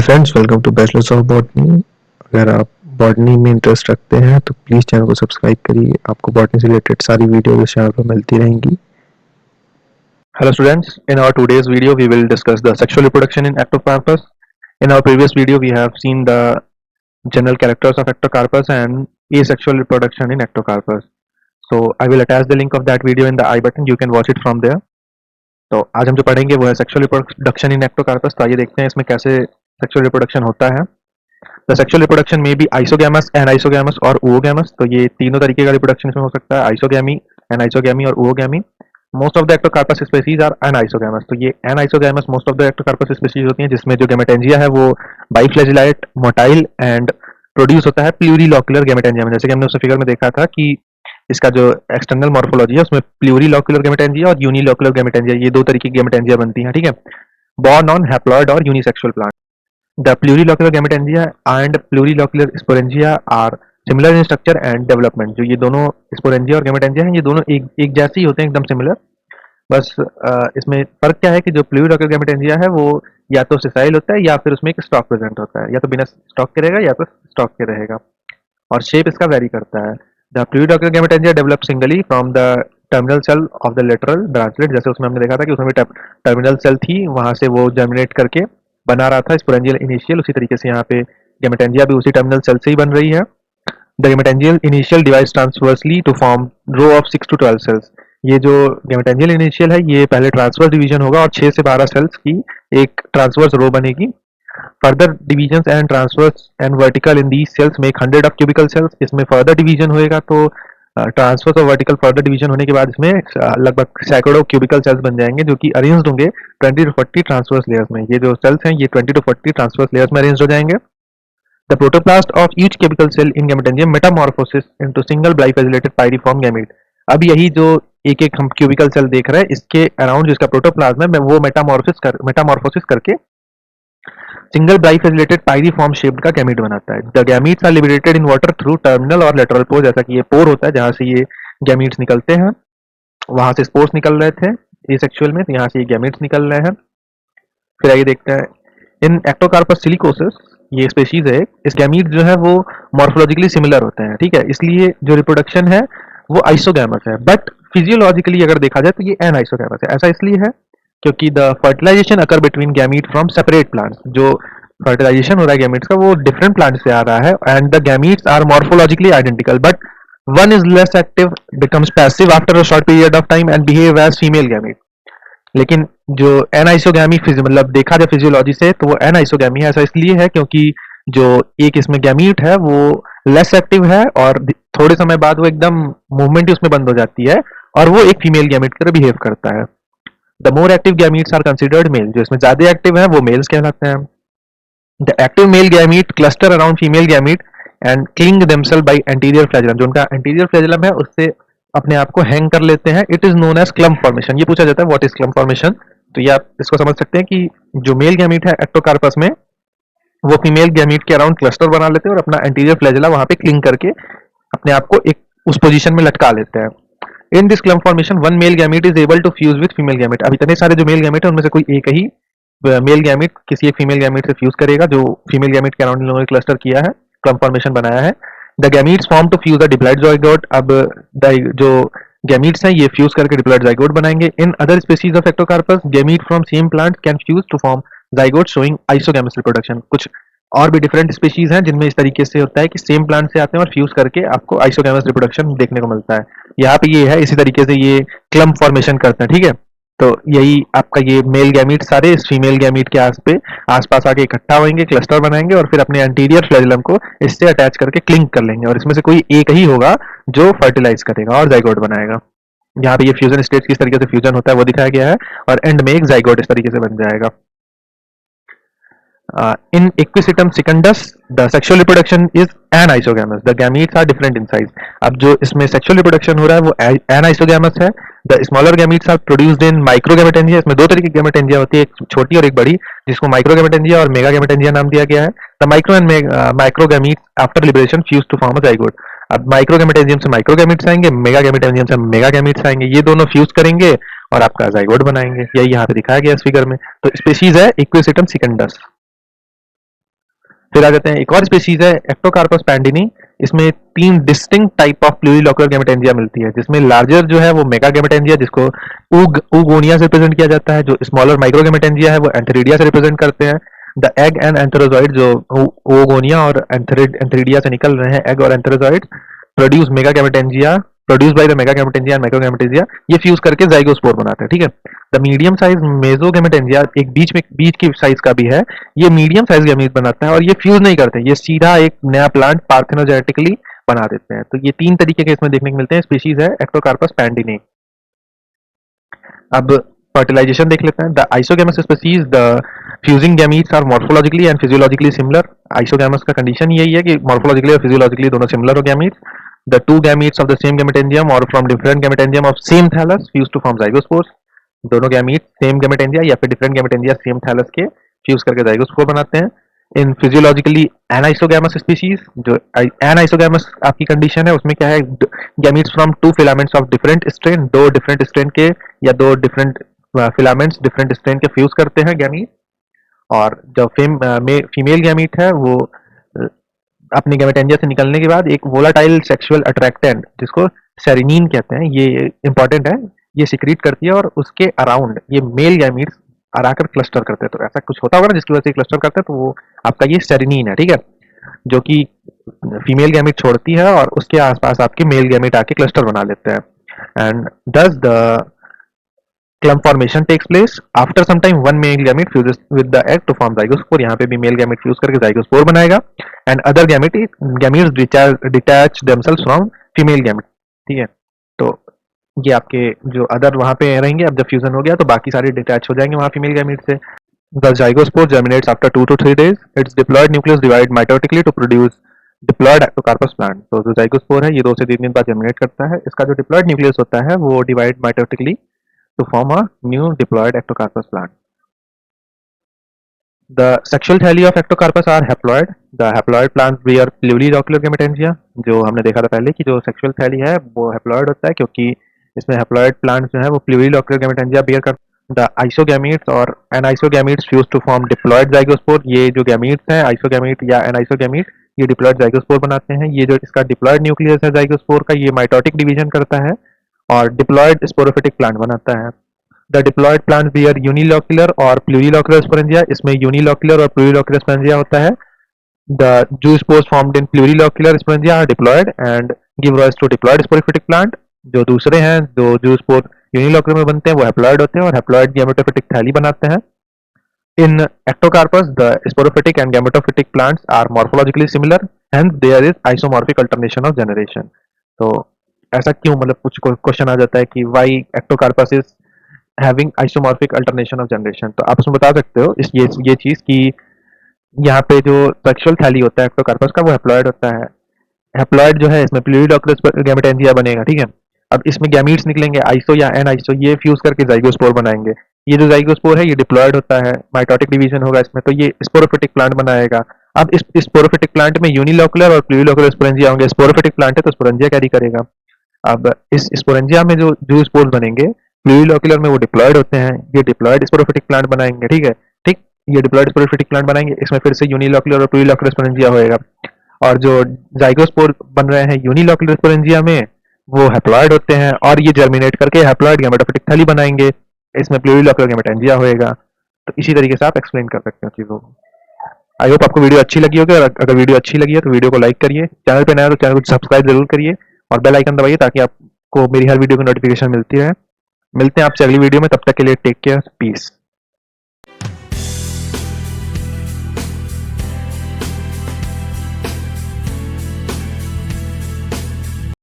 Hi friends, welcome to bachelors of botany. अगर आप botany में इंटरेस्ट रखते हैं तो प्लीज़ चैनल को सब्सक्राइब करिए। आपको बॉटनी से रिलेटेड सारी वीडियो इस चैनल पर मिलती रहेंगी। Hello students, in our today's video we will discuss the sexual reproduction in ectocarpus. In our previous video we have seen the general characters of ectocarpus and asexual reproduction in ectocarpus. So I will attach the link of that video in the I button, you can watch it from there. तो आज हम जो पढ़ेंगे वो है sexual reproduction in Ectocarpus. तो आइए देखते हैं इसमें कैसे सेक्सुअल रिप्रोडक्शन होता है। द सेक्सुअल रिप्रोडक्शन में भी आइसोगैमस, एनाइसोगैमस और ओवोगैमस। तो ये तीनों तरीके का रिप्रोडक्शन इसमें हो सकता है, आइसोगैमी, एनाइसोगैमी और oogamy. Most of the ectocarpus species are anisogamous. तो ये anisogamous most of the ectocarpus species होती हैं, जिसमें जो गैमेटेंजिया है वो बाइफ्लैजिलाइट, मोटाइल एंड प्रोड्यूस होता है प्लूरीलॉक्यूलर गैमेटेंजिया में। जैसे कि हमने उस फिगर में देखा था कि इसका जो एक्सटर्नल मॉर्फोलॉजी है उसमें प्लूरीलॉक्यूलर गैमेटेंजिया और यूनिलॉक्यूलर गैमेटेंजिया, ये दो तरीके की गैमेटेंजिया बनती हैं। ठीक है, born on haploid or unisexual plant. The plurilocular gametangia and plurilocular sporangia are similar in structure and development. जो ये दोनों sporangia और gametangia हैं, ये दोनों एक जैसे ही होते हैं, एकदम सिमिलर। बस इसमें फर्क क्या है कि जो प्लूरिलॉक्यूलर गैमेटेंजिया है वो या तो सिसाइल होता है या फिर उसमें एक स्टॉक प्रेजेंट होता है, या तो बिना स्टॉक के रहेगा या तो स्टॉक के रहेगा, और शेप इसका वेरी करता है। The plurilocular gametangia develop singly from the terminal cell of the lateral branchlet. जैसे उसमें हमने देखा था कि उसमें भी टर्मिनल सेल थी, वहां से वो जर्मिनेट करके बना रहा था स्पोरेंजियल इनिशियल। उसी तरीके से यहाँ पे गैमेटेंजिया भी उसी टर्मिनल सेल से ही बन रही है। The gametangial initial divides transversely to form row of 6 to 12 cells. ये जो गैमेटेंजियल इनिशियल है ये पहले ट्रांसवर्स डिवीजन होगा और 6 से 12 सेल्स की एक ट्रांसवर्स रो बनेगी। Further divisions and transverse and vertical in these cells make 100 of cubical cells. इसमें फर्दर डिवीजन होएगा तो ट्रांसवर्स और वर्टिकल फर्दर डिवीजन होने के बाद इसमें लगभग सैकड़ों क्यूबिकल सेल्स बन जाएंगे, जो कि अरेंज्ड होंगे 20 to 40 ट्रांसवर्स लेयर्स में। ये जो सेल्स हैं ये 20 to 40 ट्रांसवर्स लेयर्स में अरेंज हो जाएंगे। The protoplast of each cubical cell in gametangia metamorphosis into single biflagellated pyriform gamete. अब यही जो एक एक हम क्यूबिकल सेल देख रहे हैं, इसके अराउंड जिसका प्रोटोप्लाज्म है वो मेटामॉर्फोसिस करके सिंगल बाइफेजिलेटेड पाइरिफॉर्म शेप्ड का गैमीट बनाता है। The gametes are liberated in water through terminal और लेटरल पोर। जैसा कि ये पोर होता है जहां से ये गैमीट्स निकलते हैं, वहां से स्पोर्स निकल रहे थे एसेक्सुअल में, तो यहाँ से ये गैमीट्स निकल रहे हैं। फिर आइए देखते हैं इन एक्टोकार्पस सिलिकोसिस, ये स्पेशीज है, इस गैमीट जो है वो मॉर्फोलॉजिकली सिमिलर होते हैं। ठीक है, इसलिए जो रिप्रोडक्शन है वो आइसोगैमस है, बट फिजियोलॉजिकली अगर देखा जाए तो ये एनाइसोगैमस है। ऐसा इसलिए है क्योंकि the fertilisation occur between gamete from separate plants. जो फर्टिलाइजेशन हो रहा है गैमीट्स का वो डिफरेंट प्लांट से आ रहा है, and the gametes are morphologically identical, but one is less active, becomes passive after a short period of time and behave as female gamete. लेकिन जो एनाइसोगैमी मतलब देखा जाए फिजियोलॉजी से तो वो एनाइसोगैमी है। ऐसा इसलिए है क्योंकि जो एक इसमें गैमीट है वो लेस एक्टिव है और थोड़े समय बाद वो एकदम मूवमेंट ही उसमें बंद हो जाती है और वो एक फीमेल गैमीट की तरह बिहेव करता है। The more active gametes are considered male. जो इसमें ज्यादा एक्टिव है वो मेल्स कहलाते हैं। The active male gamete cluster around female gamete and cling themselves by anterior flagellum. जो उनका एंटीरियर फ्लैजिलम है उससे अपने आप को हैंग कर लेते हैं। It is known as clump formation. ये पूछा जाता है व्हाट इज क्लम्प फॉर्मेशन, तो ये आप इसको समझ सकते हैं कि जो मेल गैमीट है एक्टोकार्पस में वो फीमेल गैमीट के अराउंड क्लस्टर बना लेते हैं और अपना एंटीरियर फ्लैजिला वहां पे क्लिंग करके अपने आप को एक उस पोजीशन में लटका लेते हैं। In this clump formation one male gamete is able to fuse with female gamete. अब इतने सारे जो मेल गैमीट है उनमें से कोई एक ही मेल गैमीट किसी एक फीमेल गैमीट से फ्यूज करेगा, जो फीमेल गैमीट के अराउंड इन लोगों ने क्लस्टर किया है, क्लम्प फॉर्मेशन बनाया है। The gametes form to fuse the diploid zygote. अब जो गैमीट्स हैं ये फ्यूज करके डिप्लॉइड ज़ाइगोट बनाएंगे। In other species of Ectocarpus gamete from same plant can fuse to form zygote showing isogamous reproduction. कुछ और भी डिफरेंट स्पीशीज हैं जिनमें इस तरीके से होता है कि सेम प्लांट से आते हैं और फ्यूज करके आपको आइसोगैमस रिप्रोडक्शन देखने को मिलता है। यहाँ पे ये है, इसी तरीके से ये क्लम्प फॉर्मेशन करते हैं। ठीक है, तो यही आपका ये मेल गैमीट सारे इस फीमेल गैमीट के आसपास आके इकट्ठा होंगे, क्लस्टर बनाएंगे और फिर अपने एंटीरियर फ्लैजिलम को इससे अटैच करके क्लिंग कर लेंगे और इसमें से कोई एक ही होगा जो फर्टिलाइज करेगा और जाइगोट बनाएगा। यहाँ पे ये फ्यूजन स्टेज किस तरीके से फ्यूजन होता है वो दिखाया गया है और एंड में एक जाइगोट इस तरीके से बन जाएगा। In Equisetum secundus, the sexual reproduction is anisogamous. The gametes are different in size. अब जो इसमें sexual reproduction हो रहा है वो anisogamous है. The smaller gametes are produced in microgametangia. इसमें दो तरीके की gametangia होती है, एक छोटी और एक बड़ी, जिसको microgametangia और megagametangia नाम दिया गया है. The micro and microgametes after liberation fuse to form a zygote. अब माइक्रोगैमेटेंजियम से माइक्रोगैमेट्स आएंगे, मेगागैमेटेंजियम से मेगागैमेट्स आएंगे, ये दोनों फ्यूज करेंगे और आपका जाइगोट बनाएंगे। यही यहाँ पे दिखाया गया इस फिगर में। तो स्पीशीज है इक्विसेटम सिकंडस। फिर आ जाते हैं एक और स्पीशीज है एक्टोकार्पस पैंडिनी। इसमें 3 डिस्टिंक्ट टाइप ऑफ प्लूरिलॉकुलर गैमेटेंजिया मिलती है, जिसमें लार्जर जो है वो मेगा गैमेटेंजिया जिसको ऊगोनिया से रिप्रेजेंट किया जाता है, जो स्मॉलर माइक्रो गैमेटेंजिया है वो एंथेरिडिया से रिप्रेजेंट करते हैं। द एग एंड एंथेरोजॉइड जो ओगोनिया और एंथेरिडिया से निकल रहे हैं, एग और antherozoid produce mega gametangia, produce by the mega gametangia and micro gametangia, ये फ्यूज करके जाइगोस्पोर बनाते हैं, ठीक है। द मीडियम साइज मेसोगैमेटेंजिया एक बीच की साइज का भी है, ये मीडियम साइज गैमीट बनाता है और ये फ्यूज नहीं करते, ये सीधा एक नया प्लांट पार्थेनोजेनेटिकली बना देते हैं। तो ये 3 तरीके के इसमें देखने को मिलते हैं, स्पीशीज है एक्टोकार्पस पैंडिनी। अब फर्टिलाइजेशन देख लेते हैं। The isogamous species the fusing gametes are morphologically and physiologically similar. Isogamous का कंडीशन यही है कि मॉर्फोलॉजिकली और फिजियोलॉजिकली दोनों सिमिलर हो gametes. The two gametes of the same gametengium or from different gametengium of same thallus fuse to form zygospores। दोनों gamete same gametangia या फिर डिफरेंट गैमेटेंजिया सेम थैलस के फ्यूज करके जाइगोस्पोर बनाते हैं। इन फिजियोलॉजिकली एनाइसोगैमस स्पीशीज, जो anisogamous आपकी condition है उसमें क्या है, gametes from 2 filaments of different strain, 2 different strain के या 2 डिफरेंट फिलामेंट्स डिफरेंट स्ट्रेन के फ्यूज करते हैं गैमीट। और जो फीमेल गैमीट है वो अपने गैमेटेंजिया से निकलने के बाद एक वोलाटाइल सेक्सुअल अट्रैक्टेंट जिसको सेरेनिन कहते हैं, ये इंपॉर्टेंट है, ये सिक्रीट करती है और उसके अराउंड ये मेल गैमीट्स आकर क्लस्टर करते हैं। तो ऐसा कुछ होता होगा ना जिसकी वजह से क्लस्टर करते हैं, तो वो आपका ये सेरेनिन है, ठीक है, जो कि फीमेल गैमीट छोड़ती है और उसके आसपास आपके मेल गैमीट आके क्लस्टर बना लेते हैं। And does the clump formation takes place after some time one male gamete fuses with the egg to form zygospore। यहाँ पे भी मेल गैमेट फ्यूज करके जाइगोस्पोर बनाएगा and other gametes detach themselves from female gamete, ठीक है। तो ये आपके जो अदर वहाँ पे रहेंगे, अब जब फ्यूजन हो गया तो बाकी सारे डिटैच हो जाएंगे वहाँ फीमेल गैमेट से। The zygospore germinates after 2 to 3 days। its diploid nucleus divide mitotically to produce diploid Ectocarpus plant. तो जो जाइगोस्पोर है ये 2 से 3 दिन बाद जर्मिनेट करता है, इसका जो डिप्लॉयड न्यूक्लियस होता है वो divide mitotically to form a new diploid ectocarpus plant। The sexual thalli of ectocarpus are haploid। The haploid plants bear plurilocular gametangia। जो हमने देखा था पहले कि जो sexual thalli है वो haploid होता है, क्योंकि इसमें haploid plants जो है वो plurilocular gametangia bear कर। The isogametes और anisogametes fuse to form diploid zygospore। ये जो gametes हैं isogame या anisogametes ये diploid zygospore बनाते हैं। ये जो इसका diploid nucleus है zygospore का, ये mitotic division करता है और डिप्लॉयड स्पोरोफिटिक प्लांट बनाता है। द डिप्लॉयड प्लांट बियर यूनिलॉक्युलर और प्लूरिलॉक्युलर स्पोरेंजिया। इसमें यूनिलॉक्युलर और प्लूरिलॉक्युलर स्पोरेंजिया होता है। The zoospores formed in plurilocular sporangia are diploid and give rise to diploid sporophytic plant. जो दूसरे हैं जो जूस्पोर यूनिलॉक्युलर में बनते हैं वो हैप्लॉयड होते हैं और हैप्लॉयड गैमेटोफिटिक थैली बनाते हैं। In ectocarpus, the sporophytic and gametophytic plants are morphologically similar, hence there is isomorphic alternation of generation। तो ऐसा क्यों, मतलब कुछ क्वेश्चन आ जाता है कि why Ectocarpus is having isomorphic alternation of generation. तो आप उसमें बता सकते हो इस ये चीज कि यहाँ पे जो सेक्सुअल थैली होता है एक्टोकार्पस का वो हैप्लॉयड होता है। हैप्लॉयड जो है इसमें प्लूरिडॉक्युलर गैमेटेंजिया बनेगा, ठीक है। अब इसमें गैमीट्स निकलेंगे आइसो या एन आइसो, ये फ्यूज करके जाइगोस्पोर बनाएंगे। ये जो जाइगोस्पोर है ये डिप्लॉयड होता है, माइटोटिक डिवीजन होगा इसमें, तो ये स्पोरोफिटिक प्लांट बनाएगा। अब इस स्पोरोफिटिक प्लांट में यूनिलॉक्युलर और प्लूरिलॉक्युलर स्पोरेंजिया होंगे। स्पोरोफिटिक प्लांट है तो स्पोरेंजिया कैरी करेगा। अब इस स्पोरेंजिया में जो स्पोर्स बनेंगे प्लूरिलॉक्युलर में वो डिप्लॉयड होते हैं, ये डिप्लॉयड स्पोरोफिटिक प्लांट बनाएंगे, ठीक है। ठीक, ये डिप्लॉयड स्पोरोफिटिक प्लांट बनाएंगे, इसमें फिर से यूनिलॉक्युलर और प्लूरिलॉक्युलर स्पोरेंजिया होएगा। और जो जाइगोस्पोर बन रहे हैं यूनिलॉक्युलर स्पोरेंजिया में वो हैप्लॉयड होते हैं और ये जर्मिनेट करके हैप्लॉयड गैमेटोफिटिक थैली बनाएंगे, इसमें प्लूरिलॉक्युलर गैमेटेंजिया होएगा। तो इसी तरीके से आप एक्सप्लेन कर सकते हो चीजों को। आई होप आपको वीडियो अच्छी लगी होगी, और अगर वीडियो अच्छी लगी है तो वीडियो को लाइक करिए, चैनल पे नया तो चैनल को सब्सक्राइब जरूर करिए और बेल आइकन दबाइए ताकि आपको मेरी हर वीडियो की नोटिफिकेशन मिलती रहे। मिलते हैं आपसे अगली वीडियो में, तब तक के लिए टेक केयर, पीस।